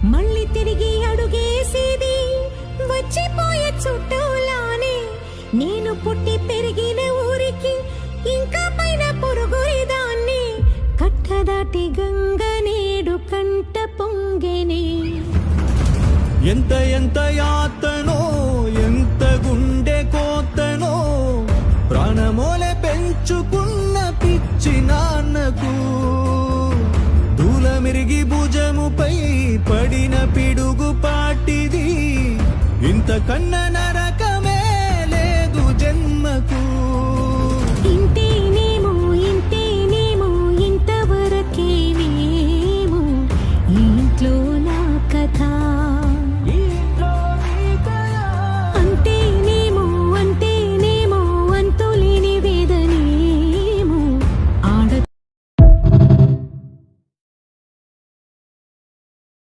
మళ్ళీ తిరిగి అడుగేసేది వచ్చిపోయే చుట్టూలానే. నేను పుట్టి పెరిగిన ఊరికి ఇంకా పైన పొరుగురిదాన్ని. కట్టదాటి గంగ నేడు కంట పొంగెనే. ఎంత ఎంత యాతనో, ఎంత గుండె కోతనో, ప్రాణమోలే పెంచుకున్న పిచ్చి నాన్నకు దూలమిరిగి భుజముపై పడిన పిడుగు పాటిది. ఇంతకన్న నరకమే లేదు జన్మకు. ఇంతేనేమో ఇంతేనేమో ఇంతవరకేనేమో ఇంట్లో నా కథ.